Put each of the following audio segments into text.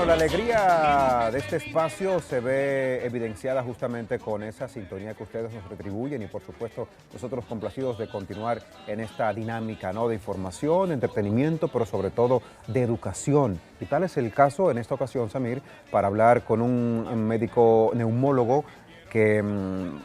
Bueno, la alegría de este espacio se ve evidenciada justamente con esa sintonía que ustedes nos retribuyen y por supuesto nosotros complacidos de continuar en esta dinámica, ¿no?, de información, de entretenimiento, pero sobre todo de educación. Y tal es el caso en esta ocasión, Samir, para hablar con un médico neumólogo que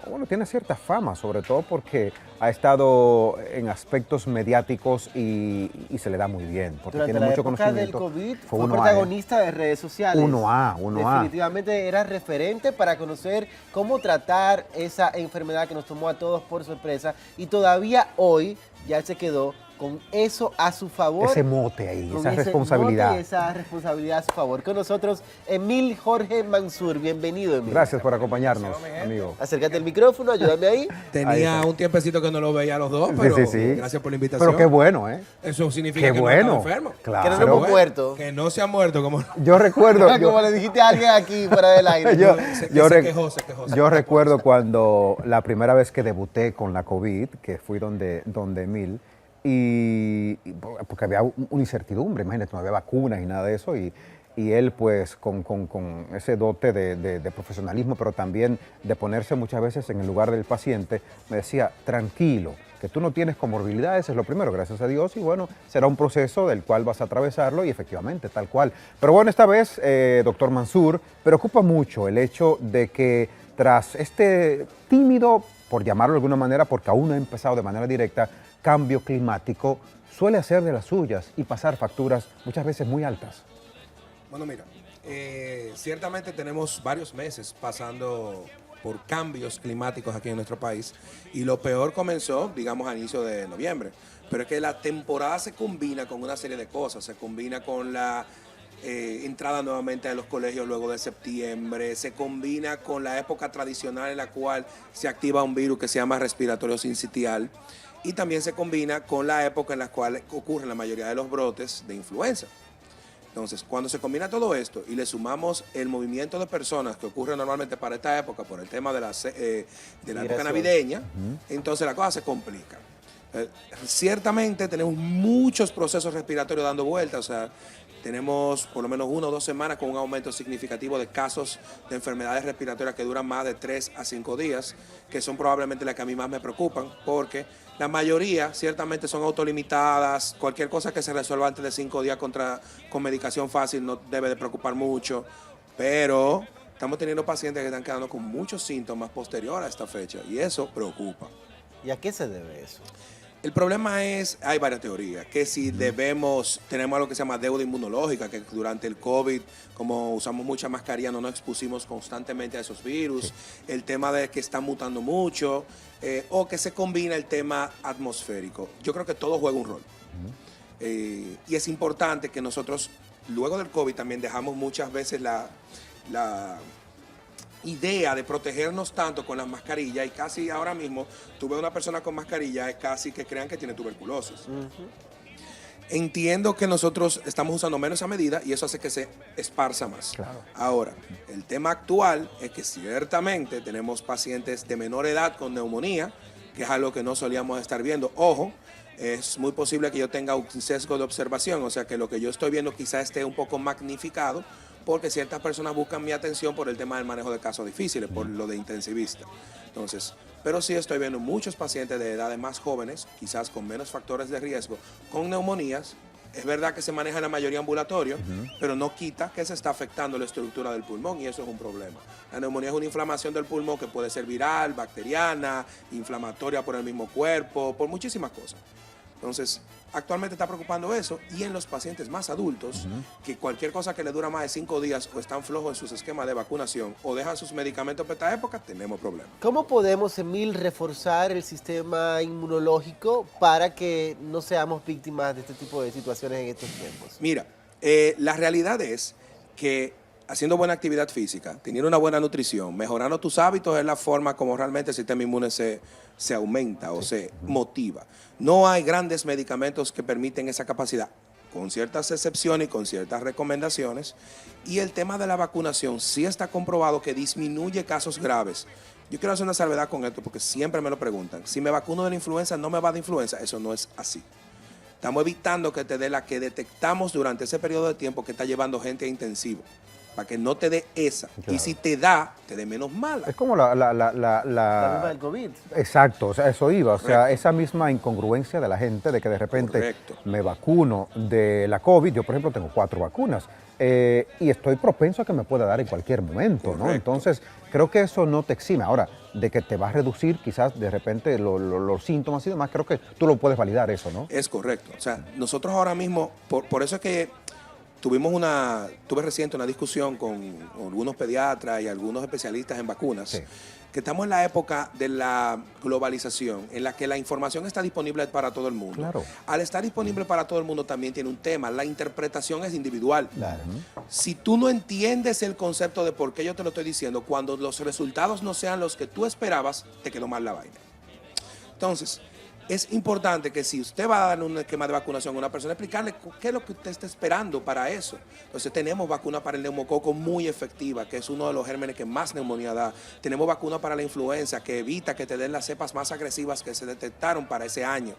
bueno, tiene cierta fama, sobre todo porque ha estado en aspectos mediáticos y se le da muy bien, porque Durante tiene la mucho época conocimiento. del COVID Fue fue uno A, protagonista de redes sociales. Uno A. Definitivamente era referente para conocer cómo tratar esa enfermedad que nos tomó a todos por sorpresa y todavía hoy ya se quedó con eso a su favor. Ese mote ahí, con esa ese responsabilidad. mote y esa responsabilidad a su favor. Con nosotros, Emil Jorge Mansur. Bienvenido, Emil. Gracias por acompañarnos, amigo. Acércate al micrófono, ayúdame ahí. Tenía un tiempecito que no lo veía a los dos, pero Sí. gracias por la invitación. Pero qué bueno, ¿eh? Eso significa Qué que bueno. no está enfermo. Claro. Que no nos hemos muerto. Que no se ha muerto. Como Yo recuerdo... Como le dijiste a alguien aquí fuera del aire. se quejó. Yo recuerdo cuando la primera vez que debuté con la COVID, que fui donde Emil, y porque había una incertidumbre, imagínate, no había vacunas y nada de eso, y él pues con ese dote de profesionalismo, pero también de ponerse muchas veces en el lugar del paciente, me decía, tranquilo, que tú no tienes comorbilidades, es lo primero, gracias a Dios, y bueno, será un proceso del cual vas a atravesarlo, y efectivamente, tal cual. Pero bueno, esta vez, doctor Mansur, preocupa mucho el hecho de que tras este tímido, por llamarlo de alguna manera, porque aún no ha empezado de manera directa, cambio climático, suele hacer de las suyas y pasar facturas muchas veces muy altas. Bueno, mira, ciertamente tenemos varios meses pasando por cambios climáticos aquí en nuestro país y lo peor comenzó, digamos, a inicio de noviembre. Pero es que la temporada se combina con una serie de cosas, se combina con la entrada nuevamente de los colegios luego de septiembre, se combina con la época tradicional en la cual se activa un virus que se llama respiratorio sincitial y también se combina con la época en la cual ocurren la mayoría de los brotes de influenza. Entonces, cuando se combina todo esto y le sumamos el movimiento de personas que ocurre normalmente para esta época por el tema de la época navideña, entonces la cosa se complica. Ciertamente tenemos muchos procesos respiratorios dando vueltas, o sea, tenemos por lo menos 1 o 2 semanas con un aumento significativo de casos de enfermedades respiratorias que duran más de 3 a 5 días, que son probablemente las que a mí más me preocupan, porque la mayoría ciertamente son autolimitadas, cualquier cosa que se resuelva antes de 5 días con medicación fácil no debe de preocupar mucho, pero estamos teniendo pacientes que están quedando con muchos síntomas posteriores a esta fecha y eso preocupa. ¿Y a qué se debe eso? El problema es, hay varias teorías, que si tenemos algo que se llama deuda inmunológica, que durante el COVID, como usamos mucha mascarilla, no nos expusimos constantemente a esos virus, el tema de que están mutando mucho, o que se combina el tema atmosférico. Yo creo que todo juega un rol. Y es importante que nosotros, luego del COVID, también dejamos muchas veces la idea de protegernos tanto con las mascarillas y casi ahora mismo tú ves una persona con mascarilla es casi que crean que tiene tuberculosis. Entiendo que nosotros estamos usando menos esa medida y eso hace que se esparza más. Claro. Ahora, el tema actual es que ciertamente tenemos pacientes de menor edad con neumonía, que es algo que no solíamos estar viendo. Ojo, es muy posible que yo tenga un sesgo de observación, o sea que lo que yo estoy viendo quizá esté un poco magnificado, porque ciertas personas buscan mi atención por el tema del manejo de casos difíciles, por lo de intensivista. Entonces, pero sí estoy viendo muchos pacientes de edades más jóvenes, quizás con menos factores de riesgo, con neumonías. Es verdad que se maneja la mayoría ambulatorio, pero no quita que se está afectando la estructura del pulmón y eso es un problema. La neumonía es una inflamación del pulmón que puede ser viral, bacteriana, inflamatoria por el mismo cuerpo, por muchísimas cosas. Entonces, actualmente está preocupando eso y en los pacientes más adultos, que cualquier cosa que le dura más de 5 días o están flojos en sus esquemas de vacunación o dejan sus medicamentos para esta época, tenemos problemas. ¿Cómo podemos, Emil, reforzar el sistema inmunológico para que no seamos víctimas de este tipo de situaciones en estos tiempos? Mira, la realidad es que haciendo buena actividad física, teniendo una buena nutrición, mejorando tus hábitos es la forma como realmente el sistema inmune se aumenta o se motiva. No hay grandes medicamentos que permiten esa capacidad, con ciertas excepciones y con ciertas recomendaciones. Y el tema de la vacunación sí está comprobado que disminuye casos graves. Yo quiero hacer una salvedad con esto porque siempre me lo preguntan. Si me vacuno de la influenza, ¿no me va de influenza? Eso no es así. Estamos evitando que te dé la que detectamos durante ese periodo de tiempo que está llevando gente a intensivo, para que no te dé esa. Claro. Y si te da, te dé menos mala. Es como La misma del COVID. Exacto, o sea, eso iba, o sea, Correcto. esa misma incongruencia de la gente de que de repente Correcto. me vacuno de la COVID, yo por ejemplo tengo 4 vacunas y estoy propenso a que me pueda dar en cualquier momento, ¿no? Correcto. Entonces, creo que eso no te exime. Ahora, de que te va a reducir quizás de repente los síntomas y demás, creo que tú lo puedes validar eso, ¿no? Es correcto. O sea, nosotros ahora mismo, por eso es que tuve reciente una discusión con algunos pediatras y algunos especialistas en vacunas, Sí. que estamos en la época de la globalización, en la que la información está disponible para todo el mundo. Claro. Al estar disponible para todo el mundo también tiene un tema, la interpretación es individual. Claro. Si tú no entiendes el concepto de por qué yo te lo estoy diciendo, cuando los resultados no sean los que tú esperabas, te quedó mal la vaina. Entonces, es importante que si usted va a dar un esquema de vacunación a una persona, explicarle qué es lo que usted está esperando para eso. Entonces, tenemos vacuna para el neumococo muy efectiva, que es uno de los gérmenes que más neumonía da. Tenemos vacuna para la influenza, que evita que te den las cepas más agresivas que se detectaron para ese año,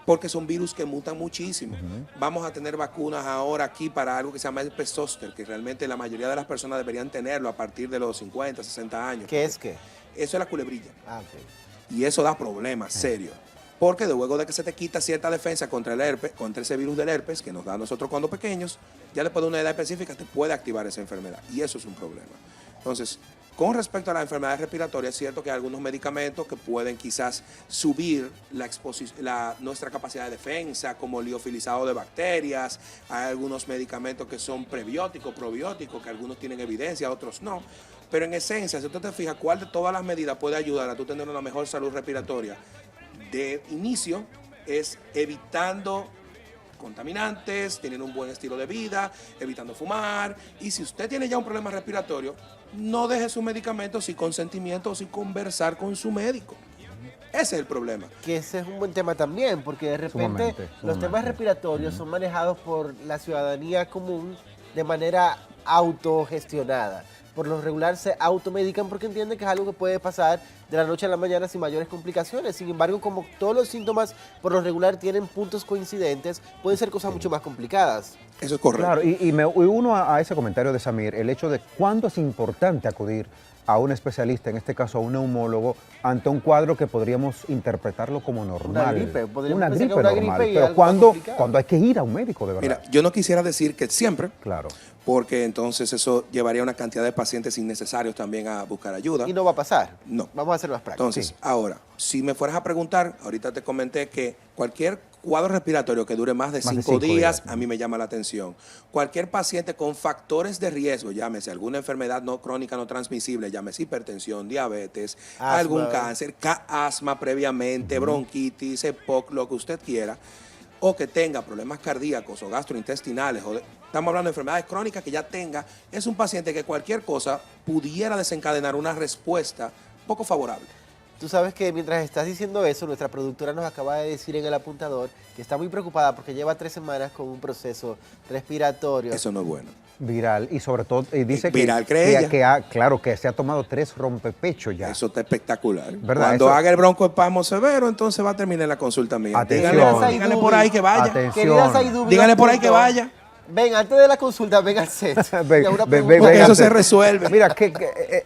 porque son virus que mutan muchísimo. Vamos a tener vacunas ahora aquí para algo que se llama el herpes zóster, que realmente la mayoría de las personas deberían tenerlo a partir de los 50, 60 años. ¿Qué es qué? Eso es la culebrilla. Ah, ok. Y eso da problemas serios. Porque luego de que se te quita cierta defensa contra el herpes, contra ese virus del herpes que nos da a nosotros cuando pequeños, ya después de una edad específica te puede activar esa enfermedad. Y eso es un problema. Entonces, con respecto a las enfermedades respiratorias, es cierto que hay algunos medicamentos que pueden quizás subir nuestra capacidad de defensa, como el liofilizado de bacterias. Hay algunos medicamentos que son prebióticos, probióticos, que algunos tienen evidencia, otros no. Pero en esencia, si usted te fija, ¿cuál de todas las medidas puede ayudar a tú tener una mejor salud respiratoria? De inicio es evitando contaminantes, teniendo un buen estilo de vida, evitando fumar. Y si usted tiene ya un problema respiratorio, no deje su medicamento sin consentimiento o sin conversar con su médico. Ese es el problema. Que ese es un buen tema también, porque de repente Sumamente, los temas sumamente. respiratorios son manejados por la ciudadanía común de manera autogestionada. Por lo regular se automedican porque entienden que es algo que puede pasar de la noche a la mañana sin mayores complicaciones. Sin embargo, como todos los síntomas por lo regular tienen puntos coincidentes, pueden ser cosas mucho más complicadas. Eso es correcto. Claro, y me uno a ese comentario de Samir, el hecho de cuándo es importante acudir a un especialista, en este caso a un neumólogo, ante un cuadro que podríamos interpretarlo como normal. gripe, podríamos Una pensar que gripe es una normal. gripe y Pero algo más cuando complicado. hay que ir a un médico, de verdad. Mira, yo no quisiera decir que siempre, Claro. porque entonces eso llevaría a una cantidad de pacientes innecesarios también a buscar ayuda. Y no va a pasar. No. Vamos a ser más prácticos. Entonces, ahora, si me fueras a preguntar, ahorita te comenté que cualquier cuadro respiratorio que dure más de 5 días, a mí me llama la atención. Cualquier paciente con factores de riesgo, llámese alguna enfermedad no crónica, no transmisible, llámese hipertensión, diabetes, Asma. algún cáncer, asma previamente, bronquitis, EPOC, lo que usted quiera, o que tenga problemas cardíacos o gastrointestinales, estamos hablando de enfermedades crónicas que ya tenga, es un paciente que cualquier cosa pudiera desencadenar una respuesta poco favorable. Tú sabes que mientras estás diciendo eso, nuestra productora nos acaba de decir en el apuntador que está muy preocupada porque lleva 3 semanas con un proceso respiratorio. Eso no es bueno. Viral, y sobre todo dice Viral, cree ella. claro, que se ha tomado 3 rompepechos ya. Eso está espectacular. ¿Verdad? Cuando Eso- haga el broncoespasmo severo, entonces va a terminar la consulta mía. Atención. Díganle por ahí que vaya. Atención. Querida Saidu, Díganle por ahí que punto. vaya. Ven, antes de la consulta, ven al set. Ven, Y a una ven, pregunta. ven, Porque eso antes. se resuelve. Mira,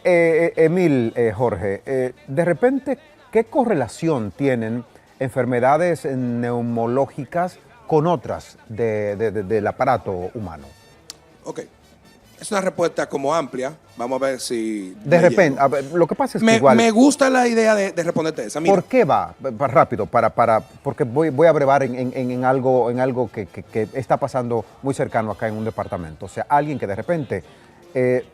Emil, Jorge, de repente, ¿qué correlación tienen enfermedades neumológicas con otras del aparato humano? Ok. Es una respuesta como amplia. Vamos a ver si... De me repente, llego. a ver, lo que pasa es que Me, igual... me gusta la idea de responderte esa. Mira, ¿Por qué va? Rápido, porque voy a brevar en algo que está pasando muy cercano acá en un departamento. O sea, alguien que de repente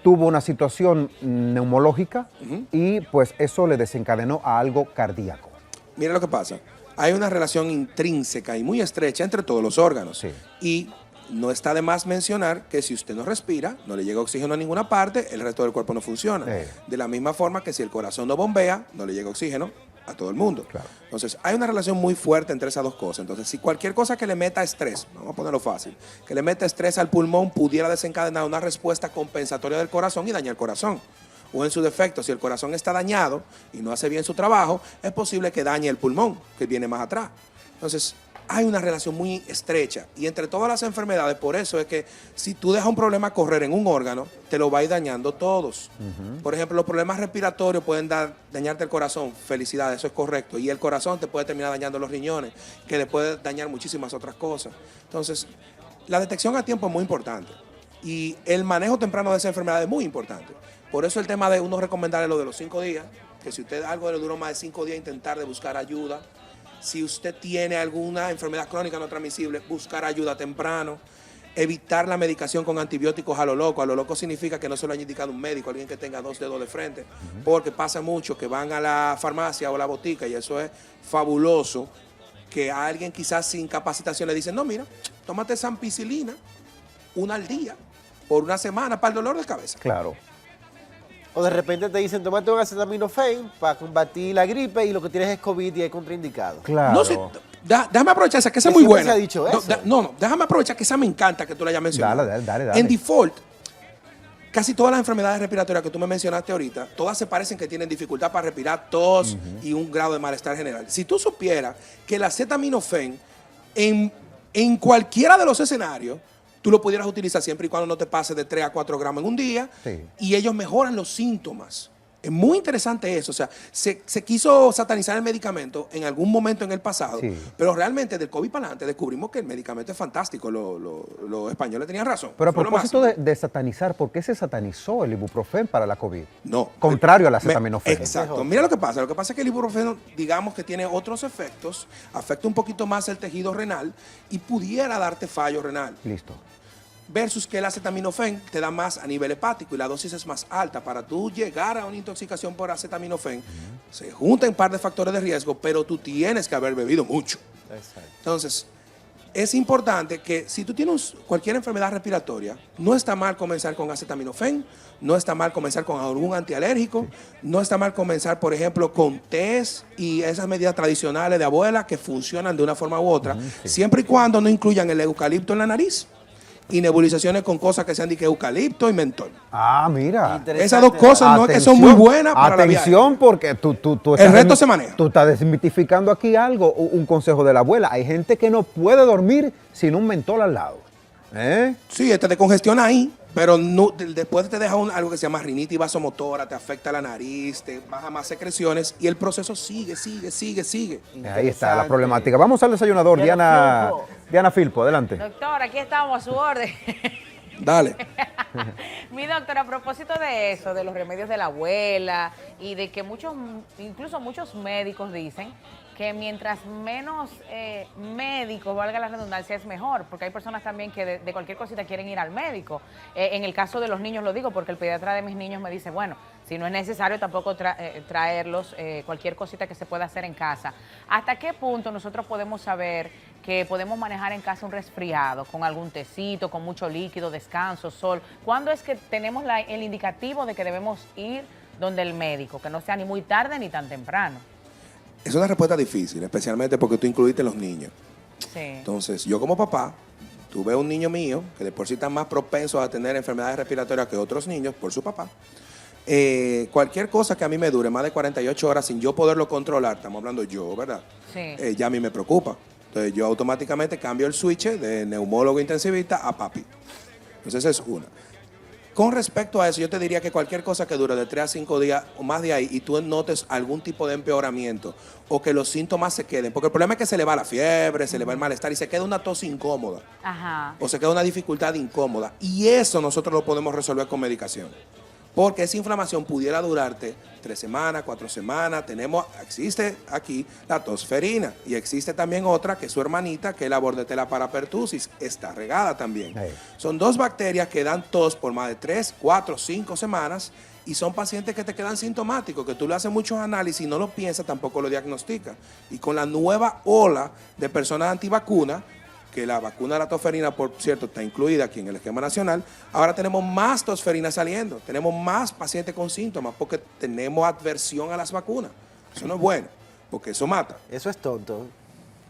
tuvo una situación neumológica y pues eso le desencadenó a algo cardíaco. mira lo que pasa. Hay una relación intrínseca y muy estrecha entre todos los órganos. Sí. Y no está de más mencionar que si usted no respira, no le llega oxígeno a ninguna parte, el resto del cuerpo no funciona. De la misma forma que si el corazón no bombea, no le llega oxígeno a todo el mundo. Claro. Entonces, hay una relación muy fuerte entre esas dos cosas. Entonces, si cualquier cosa que le meta estrés, vamos a ponerlo fácil, que le meta estrés al pulmón pudiera desencadenar una respuesta compensatoria del corazón y dañar el corazón. O en su defecto, si el corazón está dañado y no hace bien su trabajo, es posible que dañe el pulmón, que viene más atrás. Entonces, hay una relación muy estrecha. Y entre todas las enfermedades, por eso es que si tú dejas un problema correr en un órgano, te lo va a ir dañando todos. Por ejemplo, los problemas respiratorios pueden dañarte el corazón. Felicidades, eso es correcto. Y el corazón te puede terminar dañando los riñones, que le puede dañar muchísimas otras cosas. Entonces, la detección a tiempo es muy importante. Y el manejo temprano de esa enfermedad es muy importante. Por eso el tema de uno recomendarle lo de los 5 días, que si usted algo le duró más de 5 días, intentar de buscar ayuda. Si usted tiene alguna enfermedad crónica no transmisible, buscar ayuda temprano. Evitar la medicación con antibióticos a lo loco. A lo loco significa que no se lo haya indicado un médico, alguien que tenga 2 dedos de frente. Porque pasa mucho que van a la farmacia o a la botica y eso es fabuloso. Que a alguien quizás sin capacitación le dicen, no, mira, tómate esa ampicilina, una al día, por una semana para el dolor de cabeza. Claro. O de repente te dicen, tómate un acetaminofén para combatir la gripe y lo que tienes es COVID y es contraindicado. Claro. No sé, déjame aprovechar esa, que esa es Que muy siempre buena. se ha dicho eso. No, déjame aprovechar que esa me encanta que tú la hayas mencionado. Dale. En default, casi todas las enfermedades respiratorias que tú me mencionaste ahorita, todas se parecen que tienen dificultad para respirar, tos y un grado de malestar general. Si tú supieras que el acetaminofén en cualquiera de los escenarios, tú lo pudieras utilizar siempre y cuando no te pase de 3 a 4 gramos en un día, Sí. y ellos mejoran los síntomas. Es muy interesante eso. O sea, se quiso satanizar el medicamento en algún momento en el pasado, Sí. pero realmente del COVID para adelante descubrimos que el medicamento es fantástico. Los españoles tenían razón. Pero a Fue lo propósito máximo. de satanizar, ¿por qué se satanizó el ibuprofeno para la COVID? No. Contrario al acetaminofén. Exacto. Mira lo que pasa. Lo que pasa es que el ibuprofeno, digamos que tiene otros efectos, afecta un poquito más el tejido renal y pudiera darte fallo renal. Listo. Versus que el acetaminofén te da más a nivel hepático y la dosis es más alta. Para tú llegar a una intoxicación por acetaminofén, se juntan un par de factores de riesgo, pero tú tienes que haber bebido mucho. Exacto. Entonces, es importante que si tú tienes cualquier enfermedad respiratoria, no está mal comenzar con acetaminofén, no está mal comenzar con algún antialérgico, no está mal comenzar, por ejemplo, con tés y esas medidas tradicionales de abuela que funcionan de una forma u otra, siempre y cuando no incluyan el eucalipto en la nariz y nebulizaciones con cosas que sean de que eucalipto y mentol. Ah, mira. Interesante. Esas dos cosas no es que son muy buenas para la viaje. Atención, porque tú El resto se maneja. Tú estás desmitificando aquí algo, un consejo de la abuela. Hay gente que no puede dormir sin un mentol al lado. ¿Eh? Sí, te congestiona ahí, pero no, después te deja algo que se llama rinitis vasomotora, te afecta la nariz, te baja más secreciones y el proceso sigue. Ahí está la problemática. Vamos al desayunador, Diana Filpo, adelante. Doctor, aquí estamos a su orden. Dale. Mi doctor, a propósito de eso, de los remedios de la abuela y de que incluso muchos médicos dicen que mientras menos médicos, valga la redundancia, es mejor, porque hay personas también que de cualquier cosita quieren ir al médico. En el caso de los niños lo digo porque el pediatra de mis niños me dice, bueno, si no es necesario tampoco traerlos, cualquier cosita que se pueda hacer en casa. ¿Hasta qué punto nosotros podemos saber que podemos manejar en casa un resfriado con algún tecito, con mucho líquido, descanso, sol? ¿Cuándo es que tenemos el indicativo de que debemos ir donde el médico, que no sea ni muy tarde ni tan temprano? Es una respuesta difícil, especialmente porque tú incluiste los niños. Sí. Entonces, yo como papá, tuve un niño mío que de por sí está más propenso a tener enfermedades respiratorias que otros niños por su papá. Cualquier cosa que a mí me dure más de 48 horas sin yo poderlo controlar, estamos hablando yo, ¿verdad? Sí. Ya a mí me preocupa. Entonces, yo automáticamente cambio el switch de neumólogo intensivista a papi. Entonces, esa es una. Con respecto a eso, yo te diría que cualquier cosa que dure de 3 a 5 días o más de ahí y tú notes algún tipo de empeoramiento o que los síntomas se queden, porque el problema es que se le va la fiebre, se le va el malestar y se queda una tos incómoda Ajá. o se queda una dificultad incómoda. Y eso nosotros lo podemos resolver con medicación. Porque esa inflamación pudiera durarte 3 semanas, 4 semanas. Existe aquí la tosferina y existe también otra que es su hermanita, que es la Bordetella parapertussis. Está regada también. Son 2 bacterias que dan tos por más de 3, 4, 5 semanas y son pacientes que te quedan sintomáticos, que tú le haces muchos análisis y no lo piensas, tampoco lo diagnosticas. Y con la nueva ola de personas antivacunas, que la vacuna de la tosferina, por cierto, está incluida aquí en el esquema nacional, ahora tenemos más tosferina saliendo, tenemos más pacientes con síntomas porque tenemos adversión a las vacunas. Eso no es bueno, porque eso mata. Eso es tonto.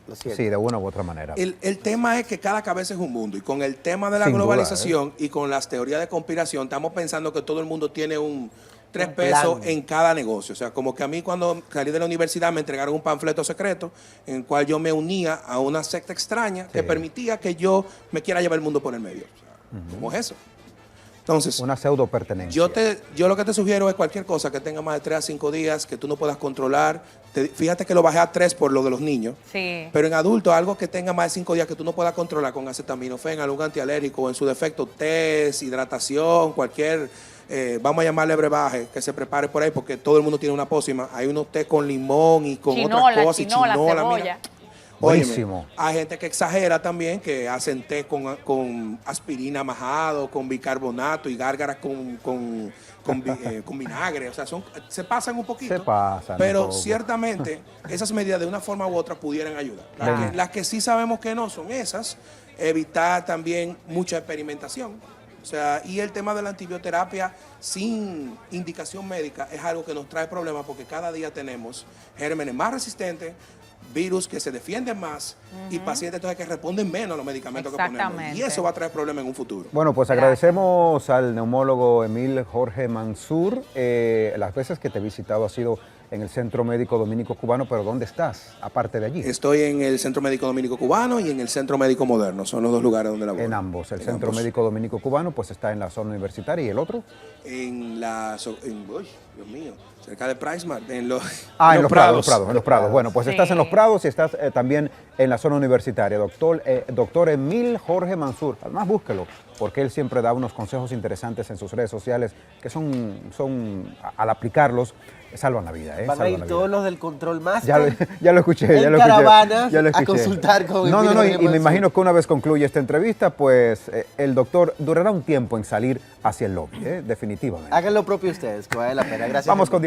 Lo siento. Sí, de una u otra manera. El tema es que cada cabeza es un mundo y con el tema de la Sin duda, globalización y con las teorías de conspiración estamos pensando que todo el mundo tiene un 3 Un pesos plan. en cada negocio. O sea, como que a mí cuando salí de la universidad me entregaron un panfleto secreto en el cual yo me unía a una secta extraña que permitía que yo me quiera llevar el mundo por el medio. O sea, ¿cómo es eso? Entonces, Una pseudo pertenencia. yo lo que te sugiero es cualquier cosa que tenga más de 3 a 5 días, que tú no puedas controlar. Fíjate que lo bajé a 3 por lo de los niños. Sí. Pero en adultos, algo que tenga más de 5 días que tú no puedas controlar con acetaminofén, algún antialérgico o en su defecto test, hidratación, cualquier, vamos a llamarle brebaje, que se prepare por ahí porque todo el mundo tiene una pócima. Hay unos té con limón y con Chinola, otras cosas. chinola, mira. cebolla. Buenísimo. Óyeme, hay gente que exagera también, que hacen té con aspirina majado, con bicarbonato y gárgaras con vinagre. O sea, se pasan un poquito. Se pasan un Pero poco. ciertamente esas medidas de una forma u otra pudieran ayudar. Las que sí sabemos que no son esas, evitar también mucha experimentación. O sea, y el tema de la antibioterapia sin indicación médica es algo que nos trae problemas porque cada día tenemos gérmenes más resistentes, virus que se defienden más y pacientes entonces que responden menos a los medicamentos que ponemos. Exactamente. Y eso va a traer problemas en un futuro. Bueno, pues Gracias. agradecemos al neumólogo Emil Jorge Mansur. Las veces que te he visitado ha sido en el Centro Médico Dominico Cubano, pero ¿dónde estás? Aparte de allí. Estoy en el Centro Médico Dominico Cubano y en el Centro Médico Moderno. Son los dos lugares donde laboro. En ambos. El En Centro ambos. Médico Dominico Cubano pues está en la zona universitaria y el otro. Uy, Dios mío, cerca de PriceMart, en los En los Prados. Bueno, pues Sí. estás en los Prados y estás también en la zona universitaria. Doctor Emil Jorge Mansur. Además, búsquelo, porque él siempre da unos consejos interesantes en sus redes sociales que al aplicarlos, salvan la vida. Van a Salvan ir la todos vida. los del Control Master. Ya lo escuché. En ya lo escuché, caravana ya lo a escuché. consultar con No, Emil y Jorge me Mansur. imagino que una vez concluye esta entrevista, pues el doctor durará un tiempo en salir hacia el lobby, definitivamente. Hagan lo propio ustedes, que vale la pena. Gracias. Vamos con